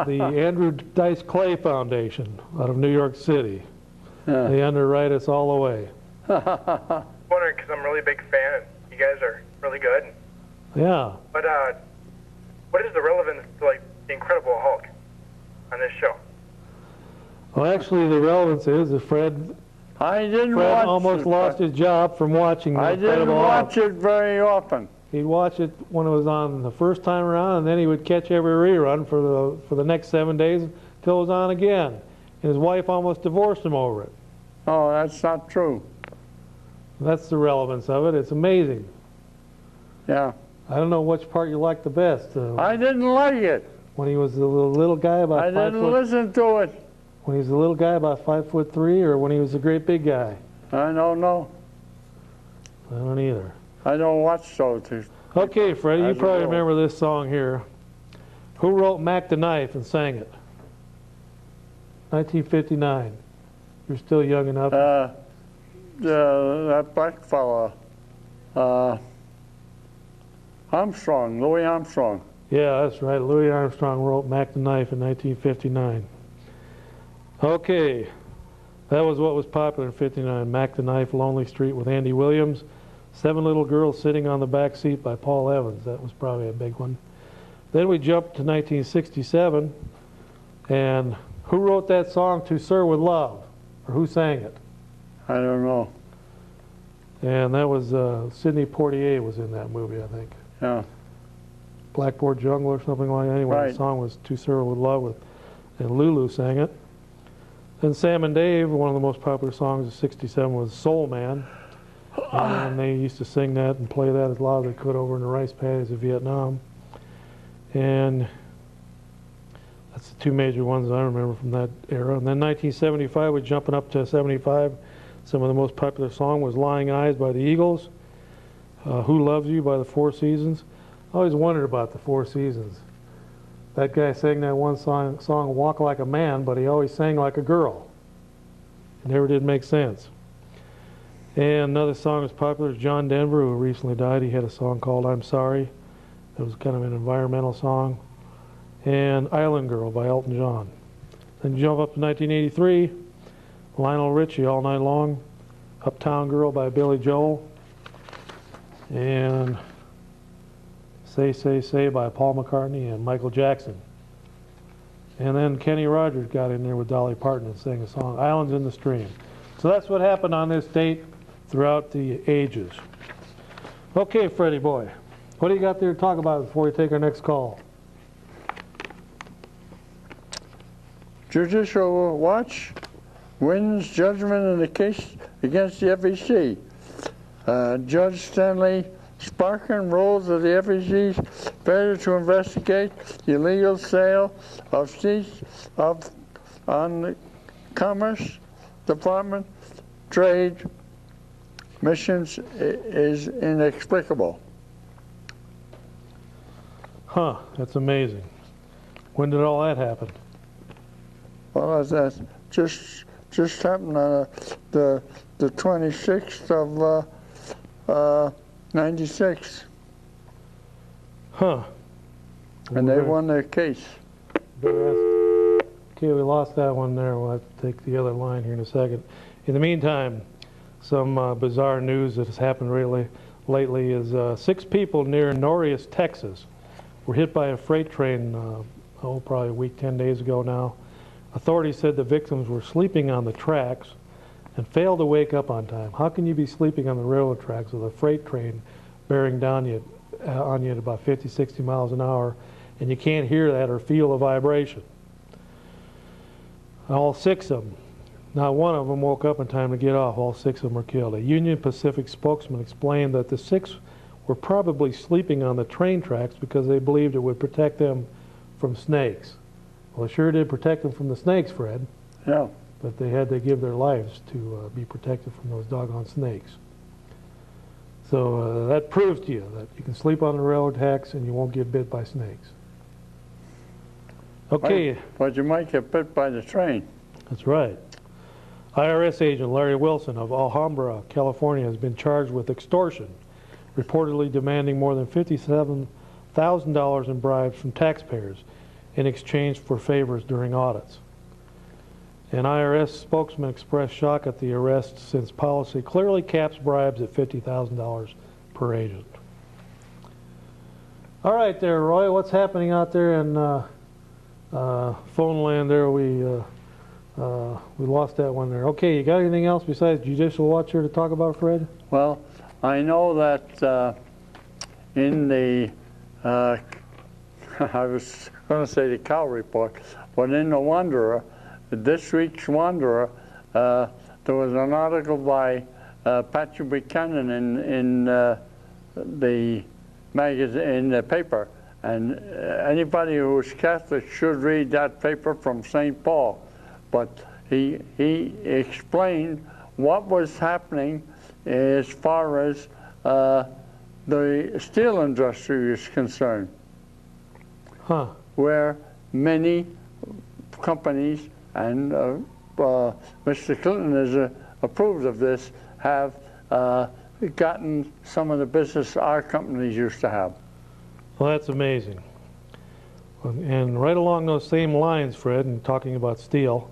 Andrew Dice Clay Foundation out of New York City. They underwrite us all the way. Wondering because I'm a really big fan and you guys are really good. Yeah. But what is the relevance to like the Incredible Hulk on this show? Well, actually, the relevance is that Fred I didn't watch almost it. lost his job from watching the I didn't Incredible Hulk. watch it very often. He'd watch it when it was on the first time around, and then he would catch every rerun for the next 7 days until it was on again. And his wife almost divorced him over it. Oh, that's not true. That's the relevance of it. It's amazing. Yeah. I don't know which part you like the best. I didn't like it. When he was the little guy about I 5 didn't foot. listen to it. When he was a little guy about 5'3", or when he was a great big guy. I don't know. I don't either. I don't watch those. Okay, Freddie, you As a probably rule. remember this song here. Who wrote Mac the Knife and sang it? 1959. You're still young enough. That black fella, Armstrong, Louis Armstrong. Yeah, that's right. Louis Armstrong wrote Mac the Knife in 1959. Okay, that was what was popular in 59. Mac the Knife, Lonely Street with Andy Williams. Seven Little Girls Sitting on the Back Seat by Paul Evans. That was probably a big one. Then we jumped to 1967, and who wrote that song, To Sir With Love? Or who sang it? I don't know. And that was Sidney Poitier was in that movie, I think. Yeah. Blackboard Jungle or something like that. Anyway, Right. the song was To Sir With Love, and Lulu sang it. Then Sam and Dave, one of the most popular songs of 67 was Soul Man. And they used to sing that and play that as loud as they could over in the rice paddies of Vietnam. And that's the two major ones I remember from that era. And then 1975, we're jumping up to 75. Some of the most popular song was Lying Eyes by the Eagles. Who Loves You by the Four Seasons. I always wondered about the Four Seasons. That guy sang that one song Walk Like a Man, but he always sang like a girl. It never did make sense. And another song that's popular is John Denver, who recently died. He had a song called I'm Sorry. It was kind of an environmental song. And Island Girl by Elton John. Then jump up to 1983, Lionel Richie, All Night Long. Uptown Girl by Billy Joel. And Say, Say, Say by Paul McCartney and Michael Jackson. And then Kenny Rogers got in there with Dolly Parton and sang a song, Islands in the Stream. So that's what happened on this date throughout the ages. Okay, Freddie boy, what do you got there to talk about before we take our next call? Judicial Watch wins judgment in the case against the FEC. Judge Stanley Sparkin rules of the FEC's failure to investigate the illegal sale of seats on the Commerce Department trade missions is inexplicable. Huh, that's amazing. When did all that happen? Well, that just happened on the 26th of 96, Huh. and they won their case. Okay, we lost that one there. We'll have to take the other line here in a second. In the meantime, some bizarre news that has happened really lately is 6 people near Norris, Texas, were hit by a freight train, probably a week, 10 days ago now. Authorities said the victims were sleeping on the tracks and failed to wake up on time. How can you be sleeping on the railroad tracks with a freight train bearing down on you at about 50, 60 miles an hour, and you can't hear that or feel the vibration? All 6 of them. Not one of them woke up in time to get off. All 6 of them were killed. A Union Pacific spokesman explained that the 6 were probably sleeping on the train tracks because they believed it would protect them from snakes. Well, it sure did protect them from the snakes, Fred, Yeah. but they had to give their lives to be protected from those doggone snakes. So that proves to you that you can sleep on the railroad tracks and you won't get bit by snakes. Okay. But you might get bit by the train. That's right. IRS agent Larry Wilson of Alhambra, California, has been charged with extortion, reportedly demanding more than $57,000 in bribes from taxpayers in exchange for favors during audits. An IRS spokesman expressed shock at the arrest since policy clearly caps bribes at $50,000 per agent. All right there, Roy, what's happening out there in phone land there? We lost that one there. Okay, you got anything else besides Judicial Watch here to talk about, Fred? Well, I know that in the, I was going to say the Cow Report, but in the Wanderer, this week's Wanderer, there was an article by Patrick Buchanan in the magazine, in the paper, and anybody who is Catholic should read that paper from St. Paul. But he explained what was happening as far as the steel industry is concerned, where many companies, and Mr. Clinton is approved of this, have gotten some of the business our companies used to have. Well, that's amazing. And right along those same lines, Fred, and talking about steel,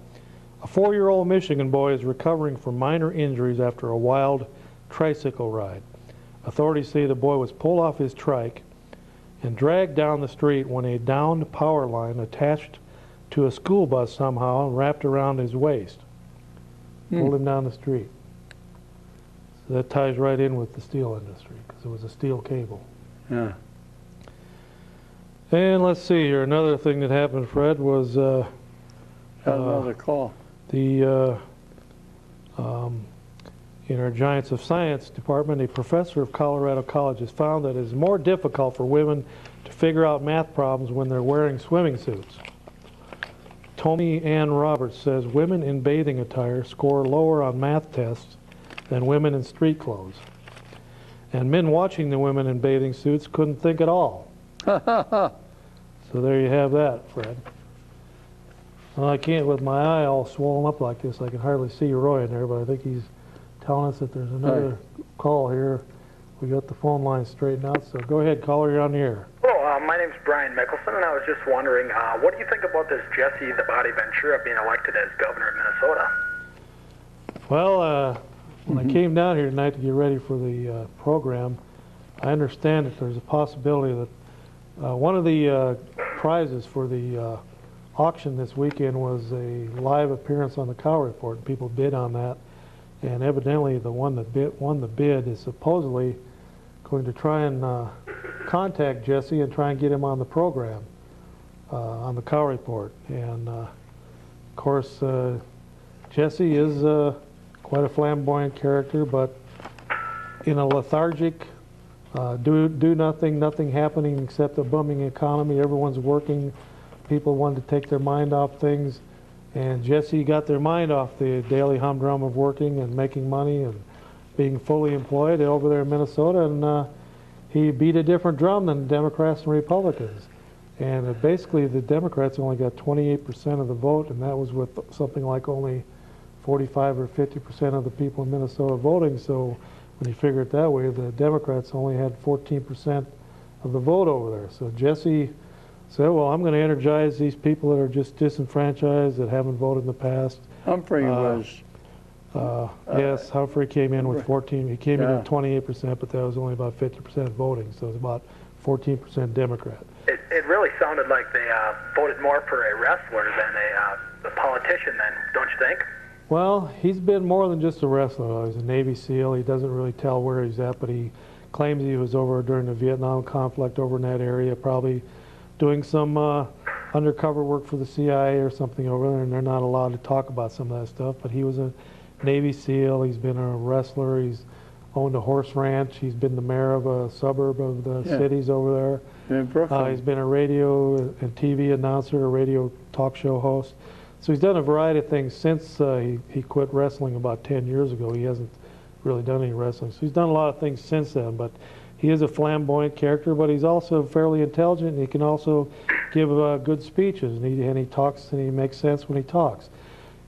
a 4-year-old Michigan boy is recovering from minor injuries after a wild tricycle ride. Authorities say the boy was pulled off his trike and dragged down the street when a downed power line attached to a school bus somehow wrapped around his waist. Pulled him down the street. So that ties right in with the steel industry because it was a steel cable. Yeah. And let's see here, another thing that happened, Fred, was Got another call. In our Giants of Science department, a professor of Colorado College has found that it is more difficult for women to figure out math problems when they're wearing swimming suits. Tony Ann Roberts says women in bathing attire score lower on math tests than women in street clothes. And men watching the women in bathing suits couldn't think at all. So there you have that, Fred. Well, I can't, with my eye all swollen up like this, I can hardly see Roy in there, but I think he's telling us that there's another call here. We got the phone line straightened out, so go ahead, caller, you're on the air. Hello, my name's Brian Mickelson, and I was just wondering, what do you think about this Jesse the Body Ventura being elected as governor of Minnesota? Well, when I came down here tonight to get ready for the program, I understand that there's a possibility that one of the prizes for the auction this weekend was a live appearance on the Cow Report, and people bid on that. And evidently the one that won the bid is supposedly going to try and contact Jesse and try and get him on the program, on the Cow Report. And of course, Jesse is quite a flamboyant character, but in a lethargic, do nothing happening except a booming economy. Everyone's working. People wanted to take their mind off things. And Jesse got their mind off the daily humdrum of working and making money and being fully employed over there in Minnesota. And he beat a different drum than Democrats and Republicans. And basically the Democrats only got 28% of the vote, and that was with something like only 45 or 50% of the people in Minnesota voting. So when you figure it that way, the Democrats only had 14% of the vote over there. So Jesse said, well, I'm going to energize these people that are just disenfranchised, that haven't voted in the past. Humphrey was. Yes, Humphrey came in with 14. He came in at 28%, but that was only about 50% voting, so it was about 14% Democrat. It really sounded like they voted more for a wrestler than a politician, then, don't you think? Well, he's been more than just a wrestler. He's a Navy SEAL. He doesn't really tell where he's at, but he claims he was over during the Vietnam conflict over in that area, probably doing some undercover work for the CIA or something over there, and they're not allowed to talk about some of that stuff. But he was a Navy SEAL. He's been a wrestler. He's owned a horse ranch. He's been the mayor of a suburb of the cities over there. In Brooklyn. He's been a radio and TV announcer, a radio talk show host. So he's done a variety of things since he quit wrestling about 10 years ago. He hasn't really done any wrestling. So he's done a lot of things since then, but he is a flamboyant character, but he's also fairly intelligent, and he can also give good speeches, and he talks, and he makes sense when he talks.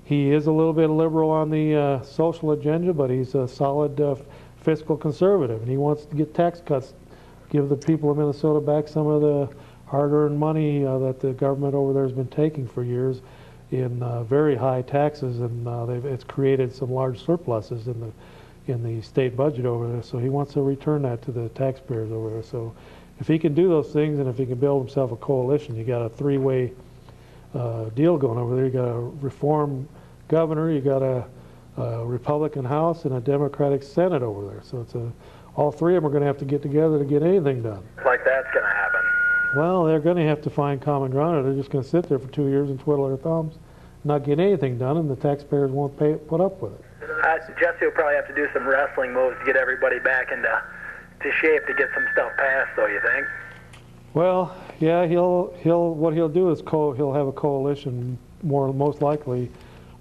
He is a little bit liberal on the social agenda, but he's a solid fiscal conservative, and he wants to get tax cuts, give the people of Minnesota back some of the hard-earned money that the government over there has been taking for years in very high taxes, and it's created some large surpluses in the state budget over there. So he wants to return that to the taxpayers over there. So if he can do those things, and if he can build himself a coalition, you got a three-way deal going over there. You got a reform governor, you got a Republican House, and a Democratic Senate over there. So it's all three of them are going to have to get together to get anything done. Like that's going to happen. Well, they're going to have to find common ground, or they're just going to sit there for 2 years and twiddle their thumbs, not get anything done, and the taxpayers won't put up with it. Jesse will probably have to do some wrestling moves to get everybody back into shape to get some stuff passed, though, you think? Well, yeah, what he'll do is he'll have a coalition, most likely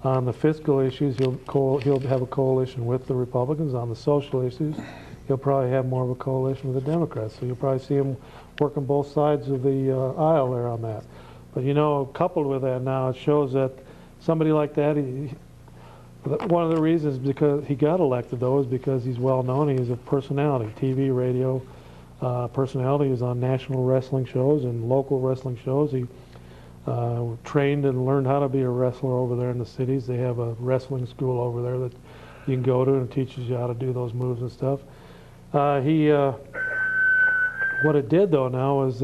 on the fiscal issues. He'll have a coalition with the Republicans. On the social issues, he'll probably have more of a coalition with the Democrats. So you'll probably see him working both sides of the aisle there on that. But coupled with that now, it shows that somebody like that, one of the reasons because he got elected, though, is because he's well known. He's a personality, TV, radio personality. He's on national wrestling shows and local wrestling shows. He trained and learned how to be a wrestler over there in the cities. They have a wrestling school over there that you can go to, and it teaches you how to do those moves and stuff. What it did, though, now is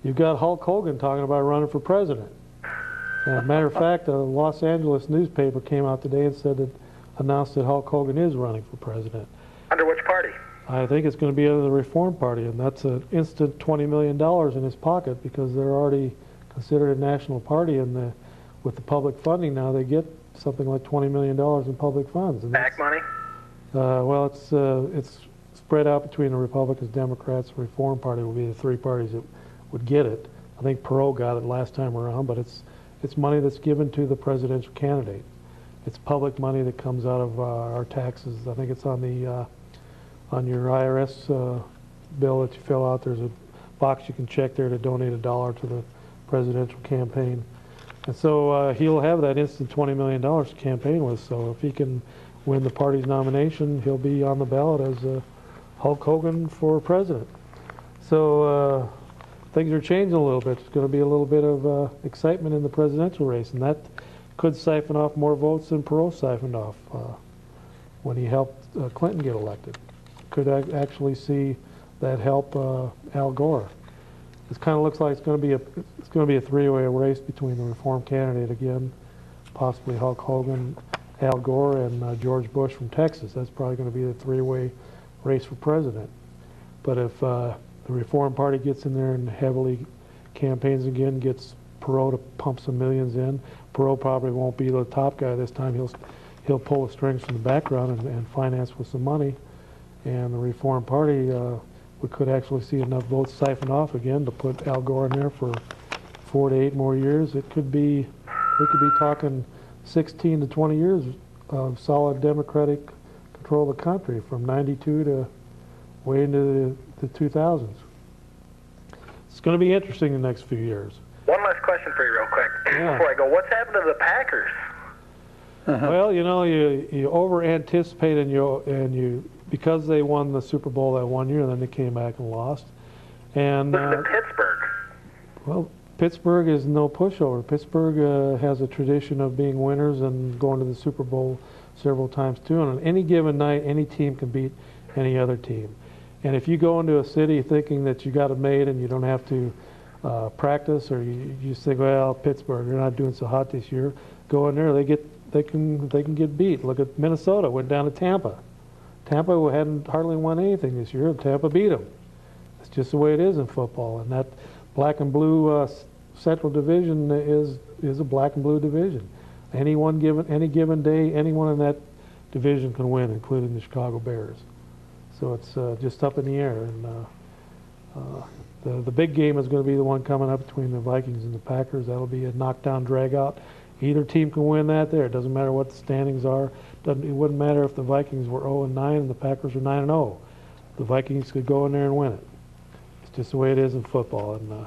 you've got Hulk Hogan talking about running for president. As a matter of fact, a Los Angeles newspaper came out today and announced that Hulk Hogan is running for president. Under which party? I think it's going to be under the Reform Party, and that's an instant $20 million in his pocket because they're already considered a national party, and with the public funding now, they get something like $20 million in public funds. And PAC money? Well, it's spread out between the Republicans, Democrats, and Reform Party will be the three parties that would get it. I think Perot got it last time around, but it's money that's given to the presidential candidate. It's public money that comes out of our taxes. I think it's on your IRS bill that you fill out. There's a box you can check there to donate $1 to the presidential campaign. And so he'll have that instant $20 million to campaign with. So if he can win the party's nomination, he'll be on the ballot as Hulk Hogan for president. So things are changing a little bit. There's going to be a little bit of excitement in the presidential race, and that could siphon off more votes than Perot siphoned off when he helped Clinton get elected. Could actually see that help Al Gore. It kind of looks like it's going to be a three-way race between the Reform candidate again, possibly Hulk Hogan, Al Gore, and George Bush from Texas. That's probably going to be the three-way race for president. But if the Reform Party gets in there and heavily campaigns again, gets Perot to pump some millions in, Perot probably won't be the top guy this time. He'll pull the strings from the background and finance with some money. And the Reform Party, we could actually see enough votes siphoned off again to put Al Gore in there for 4 to 8 more years. We could be talking 16 to 20 years of solid Democratic control of the country from '92 to way into the 2000s. It's going to be interesting the next few years. One last question for you real quick Yeah. before I go. What's happened to the Packers? Well, you over anticipate and you because they won the Super Bowl that one year, and then they came back and lost. And Listen to Pittsburgh. well, Pittsburgh is no pushover. Pittsburgh has a tradition of being winners and going to the Super Bowl several times too. And on any given night, any team can beat any other team. And if you go into a city thinking that you got it made and you don't have to practice, or you just think, well, Pittsburgh, they're not doing so hot this year, go in there, they can get beat. Look at Minnesota, went down to Tampa. Tampa hadn't hardly won anything this year, and Tampa beat them. It's just the way it is in football. And that black and blue Central Division is a black and blue division. Any given day, anyone in that division can win, including the Chicago Bears. So it's just up in the air. And the big game is going to be the one coming up between the Vikings and the Packers. That'll be a knockdown drag-out. Either team can win that there. It doesn't matter what the standings are. It wouldn't matter if the Vikings were 0-9 and the Packers were 9-0. The Vikings could go in there and win it. It's just the way it is in football. And the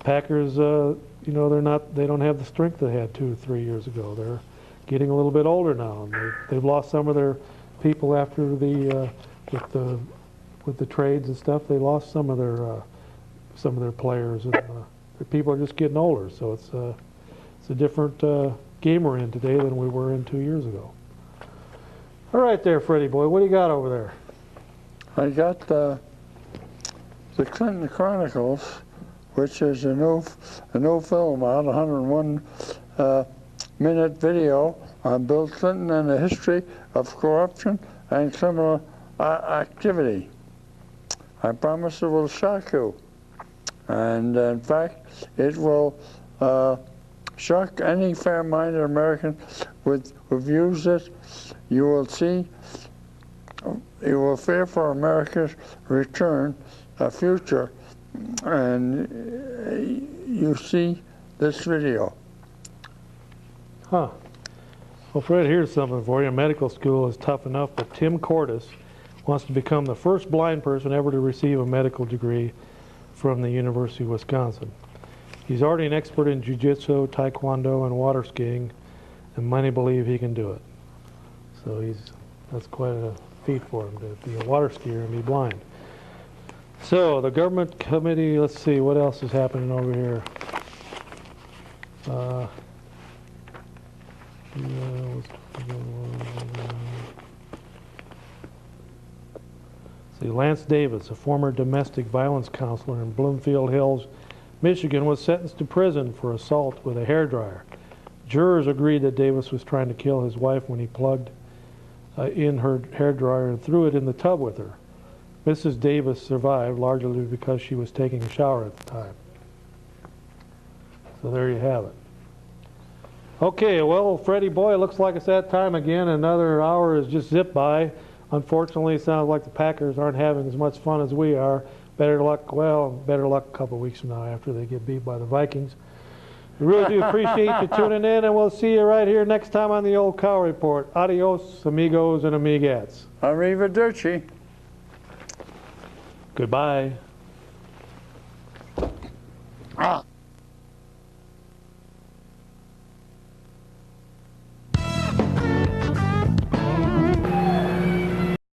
Packers, they don't have the strength they had 2 or 3 years ago. They're getting a little bit older now, and they've lost some of their people after with the trades and stuff. They lost some of their players, and the people are just getting older. So it's a different game we're in today than we were in 2 years ago. All right, there, Freddie boy, what do you got over there? I got the Clinton Chronicles, which is a new film out, 101 minute video on Bill Clinton and the history of corruption and criminal activity. I promise it will shock you. And in fact, it will shock any fair-minded American with who views it. You will see, you will fear for America's return, future, and you see this video. Huh. Well, Fred, here's something for you. Medical school is tough enough, but Tim Cordes wants to become the first blind person ever to receive a medical degree from the University of Wisconsin. He's already an expert in jiu-jitsu, taekwondo, and water skiing, and many believe he can do it. So that's quite a feat for him to be a water skier and be blind. So the government committee, let's see, what else is happening over here? See, Lance Davis, a former domestic violence counselor in Bloomfield Hills, Michigan, was sentenced to prison for assault with a hairdryer. Jurors agreed that Davis was trying to kill his wife when he plugged in her hairdryer and threw it in the tub with her. Mrs. Davis survived largely because she was taking a shower at the time. So there you have it. Okay, well, Freddie boy, it looks like it's that time again. Another hour has just zipped by. Unfortunately, it sounds like the Packers aren't having as much fun as we are. Better luck a couple of weeks from now after they get beat by the Vikings. We really do appreciate you tuning in, and we'll see you right here next time on the Old Cow Report. Adios, amigos and amigas. Arrivederci. Goodbye. Ah.